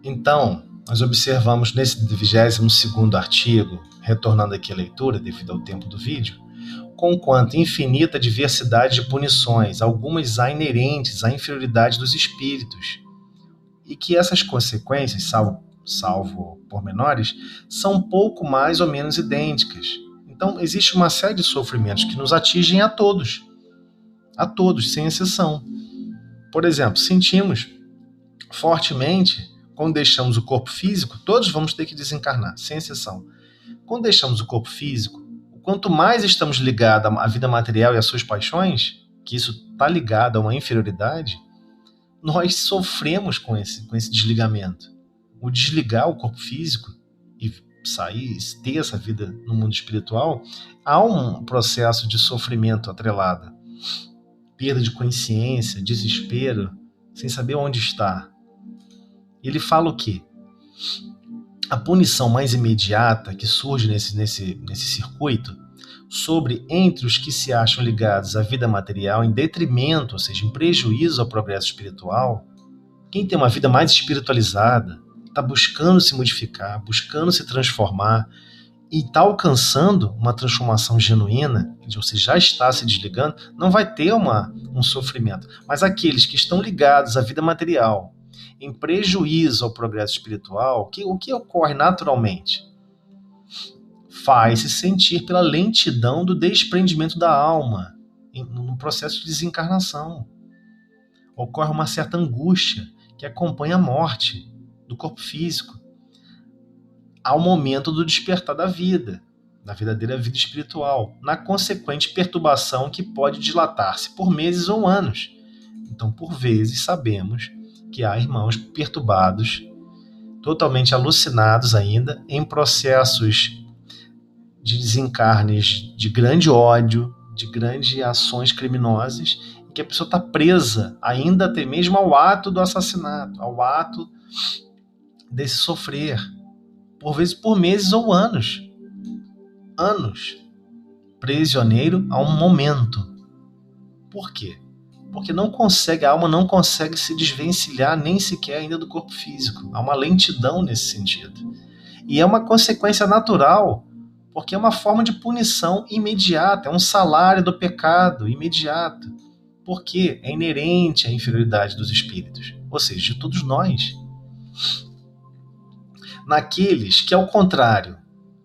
Então, nós observamos nesse 22º artigo, retornando aqui à leitura devido ao tempo do vídeo, conquanto infinita diversidade de punições, algumas há inerentes à inferioridade dos espíritos, e que essas consequências, salvo pormenores, são pouco mais ou menos idênticas. Então, existe uma série de sofrimentos que nos atingem a todos, sem exceção. Por exemplo, sentimos fortemente, quando deixamos o corpo físico, todos vamos ter que desencarnar, sem exceção. Quando deixamos o corpo físico, quanto mais estamos ligados à vida material e às suas paixões, que isso está ligado a uma inferioridade, nós sofremos com esse desligamento. O desligar o corpo físico e sair, ter essa vida no mundo espiritual, há um processo de sofrimento atrelado. Perda de consciência, desespero, sem saber onde está. Ele fala o quê? A punição mais imediata que surge nesse circuito entre os que se acham ligados à vida material em detrimento, ou seja, em prejuízo ao progresso espiritual, quem tem uma vida mais espiritualizada, está buscando se modificar, buscando se transformar e está alcançando uma transformação genuína, ou seja, já está se desligando, não vai ter um sofrimento. Mas aqueles que estão ligados à vida material, em prejuízo ao progresso espiritual, o que ocorre naturalmente? Faz-se sentir pela lentidão do desprendimento da alma no processo de desencarnação. Ocorre uma certa angústia que acompanha a morte do corpo físico ao momento do despertar da vida, da verdadeira vida espiritual, na consequente perturbação que pode dilatar-se por meses ou anos. Então, por vezes, sabemos que há irmãos perturbados, totalmente alucinados ainda, em processos de desencarnes de grande ódio, de grandes ações criminosas, e que a pessoa está presa ainda até mesmo ao ato do assassinato, ao ato desse sofrer, por vezes por meses ou anos, prisioneiro a um momento. Por quê? Porque a alma não consegue se desvencilhar nem sequer ainda do corpo físico. Há uma lentidão nesse sentido. E é uma consequência natural, porque é uma forma de punição imediata, é um salário do pecado imediato, porque é inerente à inferioridade dos espíritos, ou seja, de todos nós. Naqueles que, ao contrário,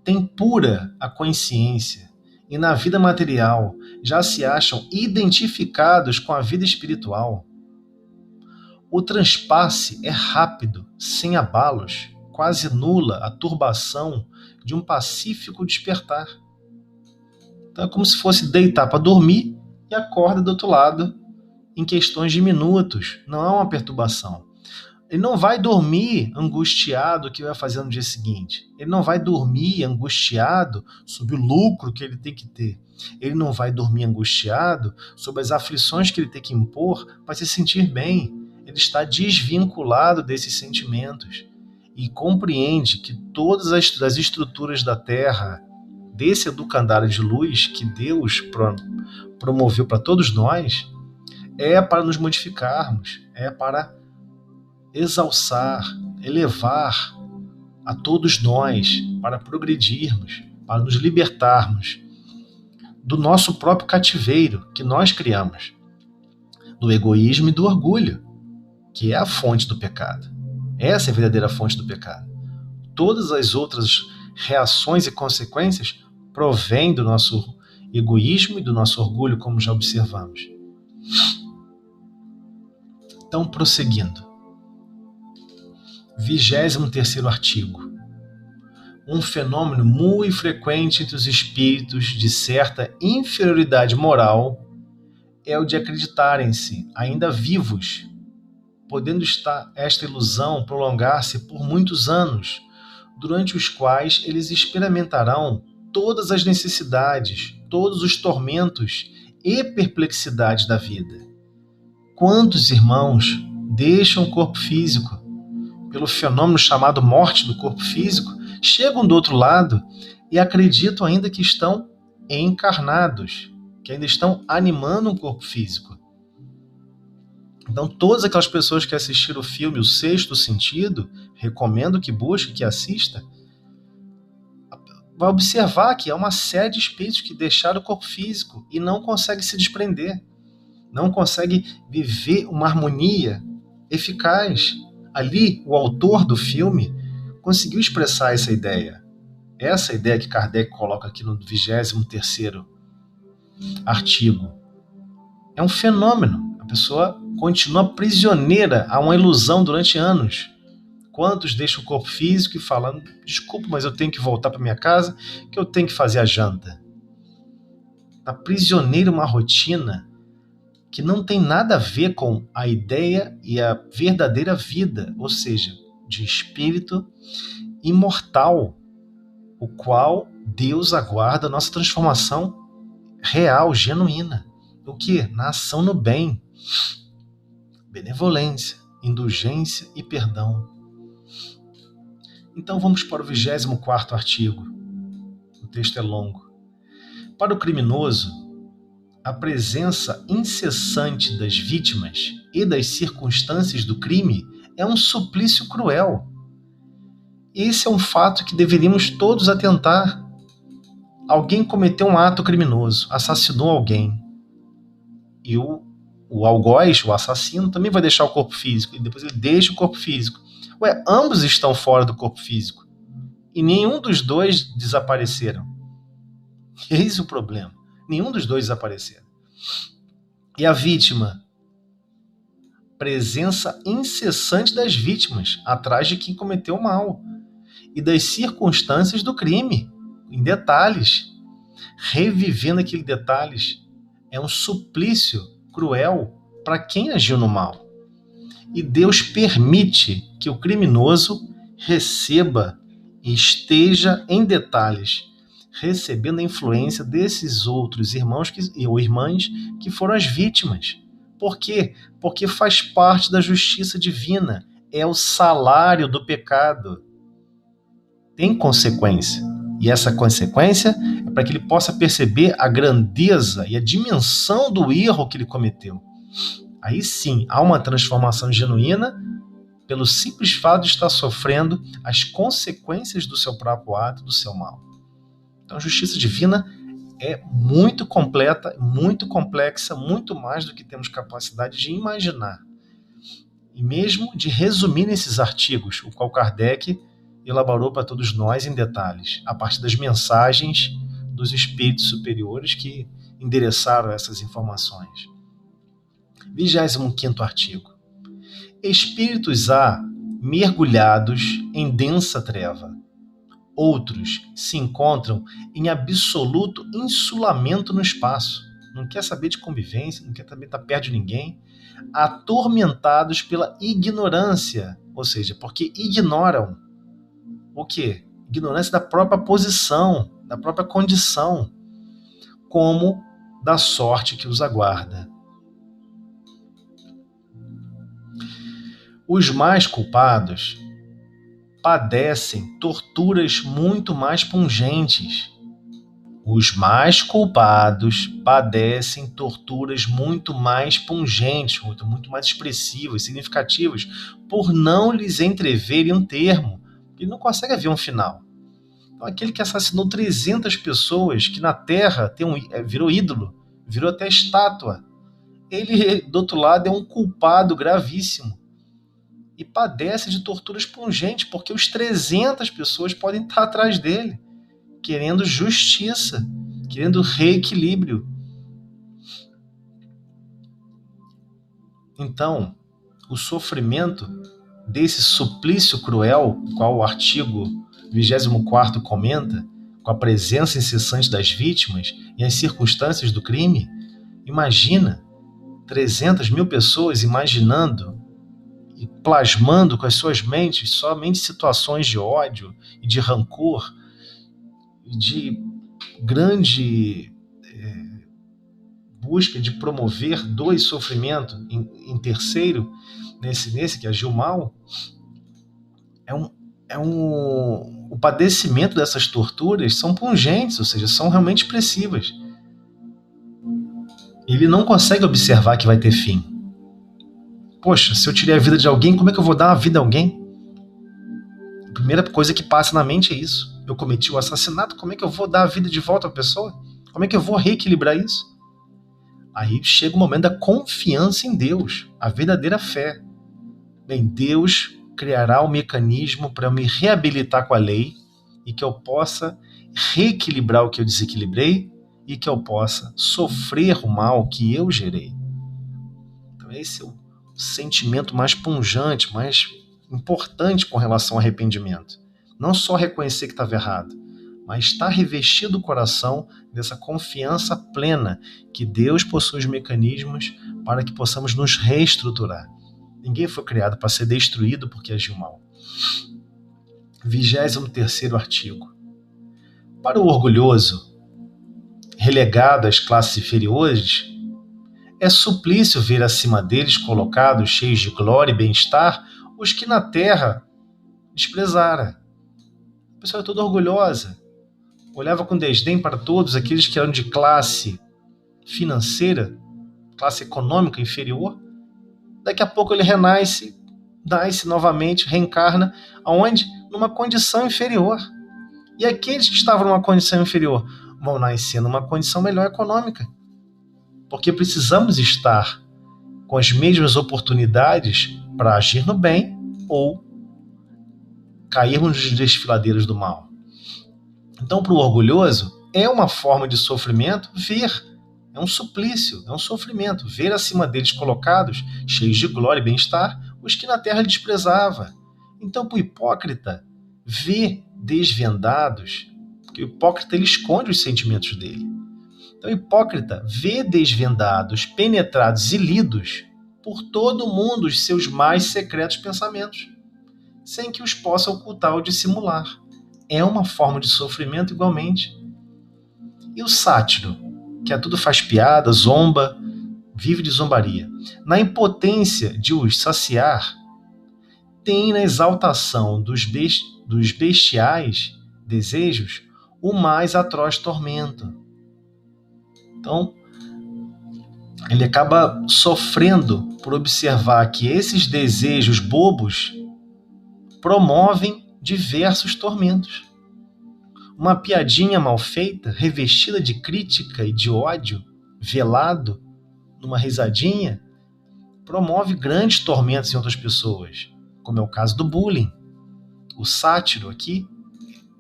têm pura a consciência e na vida material já se acham identificados com a vida espiritual, o transpasse é rápido, sem abalos, quase nula a turbação de um pacífico despertar. Então é como se fosse deitar para dormir e acorda do outro lado em questões de minutos. Não há uma perturbação. Ele não vai dormir angustiado o que vai fazer no dia seguinte. Ele não vai dormir angustiado sobre o lucro que ele tem que ter. Ele não vai dormir angustiado sobre as aflições que ele tem que impor para se sentir bem. Ele está desvinculado desses sentimentos e compreende que todas as estruturas da Terra, desse educandário de luz que Deus promoveu para todos nós, é para nos modificarmos, é para exalçar, elevar a todos nós, para progredirmos, para nos libertarmos do nosso próprio cativeiro que nós criamos, do egoísmo e do orgulho, que é a fonte do pecado. Essa é a verdadeira fonte do pecado. Todas as outras reações e consequências provêm do nosso egoísmo e do nosso orgulho, como já observamos. Então, prosseguindo. 23º artigo. Um fenômeno muito frequente entre os espíritos de certa inferioridade moral é o de acreditarem-se ainda vivos, podendo esta ilusão prolongar-se por muitos anos, durante os quais eles experimentarão todas as necessidades, todos os tormentos e perplexidades da vida. Quantos irmãos deixam o corpo físico pelo fenômeno chamado morte do corpo físico, chegam do outro lado e acreditam ainda que estão encarnados, que ainda estão animando um corpo físico. Então, todas aquelas pessoas que assistiram o filme O Sexto Sentido, recomendo que busque, que assista, vai observar que é uma série de espíritos que deixaram o corpo físico e não conseguem se desprender, não conseguem viver uma harmonia eficaz. Ali, o autor do filme conseguiu expressar essa ideia. Essa ideia que Kardec coloca aqui no 23º artigo. É um fenômeno. A pessoa continua prisioneira a uma ilusão durante anos. Quantos deixam o corpo físico e falam: desculpa, mas eu tenho que voltar para minha casa, que eu tenho que fazer a janta. Está prisioneiro a uma rotina que não tem nada a ver com a ideia e a verdadeira vida, ou seja, de espírito imortal, o qual Deus aguarda a nossa transformação real, genuína. O que? Na ação no bem, benevolência, indulgência e perdão. Então vamos para o 24º artigo. O texto é longo. Para o criminoso, a presença incessante das vítimas e das circunstâncias do crime é um suplício cruel. Esse é um fato que deveríamos todos atentar. Alguém cometeu um ato criminoso, assassinou alguém. E o algoz, o assassino, também vai deixar o corpo físico. E depois ele deixa o corpo físico. Ué, ambos estão fora do corpo físico. E nenhum dos dois desapareceram. Eis o problema. Nenhum dos dois desapareceram. E a vítima? Presença incessante das vítimas, atrás de quem cometeu o mal. E das circunstâncias do crime, em detalhes. Revivendo aqueles detalhes. É um suplício cruel para quem agiu no mal. E Deus permite que o criminoso receba e esteja em detalhes, recebendo a influência desses outros irmãos ou irmãs que foram as vítimas. Por quê? Porque faz parte da justiça divina. É o salário do pecado. Tem consequência. E essa consequência é para que ele possa perceber a grandeza e a dimensão do erro que ele cometeu. Aí sim, há uma transformação genuína pelo simples fato de estar sofrendo as consequências do seu próprio ato, do seu mal. Então a justiça divina é muito completa, muito complexa, muito mais do que temos capacidade de imaginar. E mesmo de resumir nesses artigos, o qual Kardec elaborou para todos nós em detalhes, a partir das mensagens dos espíritos superiores que endereçaram essas informações. 25º artigo. Espíritos há mergulhados em densa treva. Outros se encontram em absoluto insulamento no espaço. Não quer saber de convivência, não quer também estar perto de ninguém. Atormentados pela ignorância, ou seja, porque ignoram o quê? Ignorância da própria posição, da própria condição, como da sorte que os aguarda. Os mais culpados padecem torturas muito mais pungentes. Os mais culpados padecem torturas muito mais pungentes, muito mais expressivas, significativas, por não lhes entreverem um termo. Ele não consegue ver um final. Então, aquele que assassinou 300 pessoas, que na Terra virou ídolo, virou até estátua, ele, do outro lado, é um culpado gravíssimo. E padece de torturas pungentes, porque os 300 pessoas podem estar atrás dele, querendo justiça, querendo reequilíbrio. Então, o sofrimento desse suplício cruel, qual o artigo 24º comenta, com a presença incessante das vítimas e as circunstâncias do crime, imagina 300.000 pessoas imaginando e plasmando com as suas mentes somente situações de ódio e de rancor e de grande busca de promover dor e sofrimento em terceiro, nesse que agiu mal. O padecimento dessas torturas são pungentes, ou seja, são realmente expressivas. Ele não consegue observar que vai ter fim. Poxa, se eu tirei a vida de alguém, como é que eu vou dar a vida a alguém? A primeira coisa que passa na mente é isso. Eu cometi o assassinato, como é que eu vou dar a vida de volta à pessoa? Como é que eu vou reequilibrar isso? Aí chega o momento da confiança em Deus, a verdadeira fé. Bem, Deus criará um mecanismo para me reabilitar com a lei e que eu possa reequilibrar o que eu desequilibrei e que eu possa sofrer o mal que eu gerei. Então esse é o sentimento mais pungente, mais importante com relação ao arrependimento. Não só reconhecer que estava errado, mas estar revestido o coração dessa confiança plena que Deus possui os mecanismos para que possamos nos reestruturar. Ninguém foi criado para ser destruído porque agiu mal. 23º artigo. Para o orgulhoso, relegado às classes inferiores, é suplício ver acima deles colocados, cheios de glória e bem-estar, os que na terra desprezara. A pessoa era toda orgulhosa, olhava com desdém para todos aqueles que eram de classe financeira, classe econômica inferior. Daqui a pouco ele renasce, nasce novamente, reencarna, aonde? Numa condição inferior. E aqueles que estavam numa condição inferior vão nascer numa condição melhor econômica. Porque precisamos estar com as mesmas oportunidades para agir no bem ou cairmos nos desfiladeiros do mal. Então, para o orgulhoso, é uma forma de sofrimento ver. É um suplício, é um sofrimento. Ver acima deles colocados, cheios de glória e bem-estar, os que na terra ele desprezava. Então, para o hipócrita, ver desvendados, porque o hipócrita ele esconde os sentimentos dele. Então, o hipócrita vê desvendados, penetrados e lidos por todo mundo os seus mais secretos pensamentos, sem que os possa ocultar ou dissimular. É uma forma de sofrimento igualmente. E o sátiro, que a tudo faz piada, zomba, vive de zombaria, na impotência de os saciar, tem na exaltação dos bestiais desejos o mais atroz tormento. Então, ele acaba sofrendo por observar que esses desejos bobos promovem diversos tormentos. Uma piadinha mal feita, revestida de crítica e de ódio, velado, numa risadinha, promove grandes tormentos em outras pessoas, como é o caso do bullying. O sátiro aqui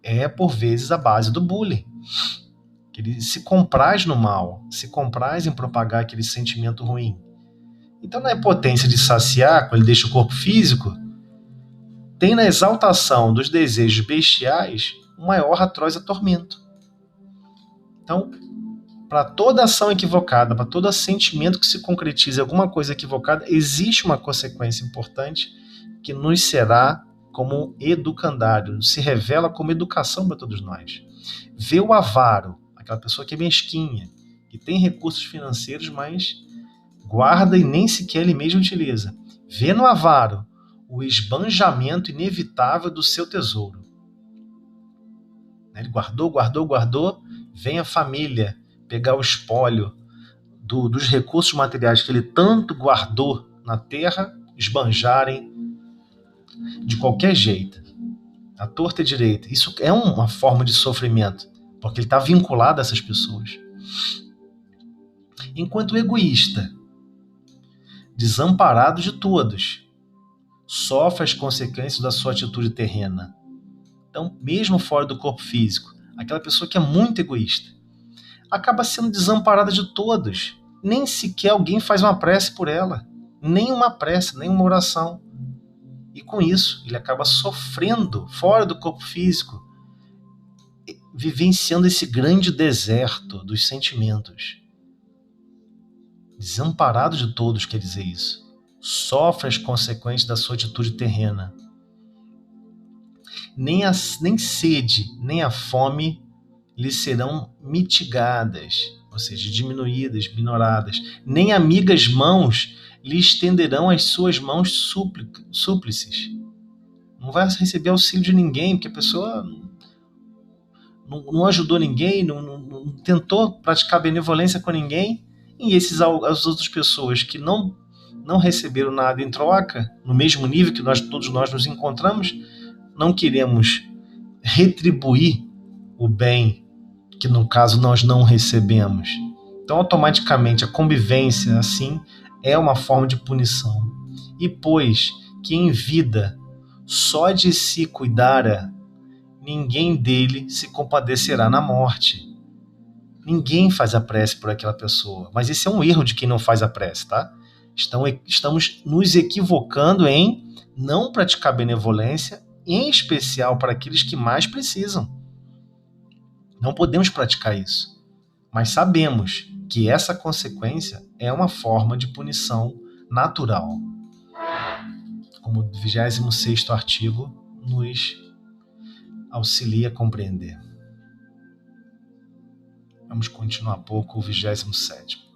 é, por vezes, a base do bullying. Ele se compraz no mal, se compraz em propagar aquele sentimento ruim. Então, na impotência de saciar, quando ele deixa o corpo físico, tem na exaltação dos desejos bestiais o maior atroz tormento. Então, para toda ação equivocada, para todo sentimento que se concretize em alguma coisa equivocada, existe uma consequência importante que nos será como educandário, se revela como educação para todos nós. Vê o avaro, aquela pessoa que é mesquinha, que tem recursos financeiros, mas guarda e nem sequer ele mesmo utiliza. Vê no avaro o esbanjamento inevitável do seu tesouro. Ele guardou, vem a família pegar o espólio dos recursos materiais que ele tanto guardou na terra, esbanjarem de qualquer jeito, à torta e direita. Isso é uma forma de sofrimento, porque ele está vinculado a essas pessoas. Enquanto o egoísta, desamparado de todos, sofre as consequências da sua atitude terrena. Então, mesmo fora do corpo físico, aquela pessoa que é muito egoísta acaba sendo desamparada de todos. Nem sequer alguém faz uma prece por ela. Nem uma prece, nem uma oração. E com isso, ele acaba sofrendo fora do corpo físico, vivenciando esse grande deserto dos sentimentos. Desamparado de todos quer dizer isso. Sofre as consequências da sua atitude terrena. Nem sede, nem a fome lhe serão mitigadas, ou seja, diminuídas, minoradas. Nem amigas mãos lhe estenderão as suas mãos súplices. Não vai receber auxílio de ninguém, porque a pessoa não ajudou ninguém, não tentou praticar benevolência com ninguém, e as outras pessoas que não não receberam nada em troca, no mesmo nível que todos nós nos encontramos, não queremos retribuir o bem que, no caso, nós não recebemos. Então, automaticamente, a convivência, assim, é uma forma de punição. E pois que em vida só de si cuidara, ninguém dele se compadecerá na morte. Ninguém faz a prece por aquela pessoa. Mas esse é um erro de quem não faz a prece, tá? Estamos nos equivocando em não praticar benevolência, em especial para aqueles que mais precisam. Não podemos praticar isso. Mas sabemos que essa consequência é uma forma de punição natural. Como o 26º artigo nos auxilia a compreender. Vamos continuar pouco o 27º.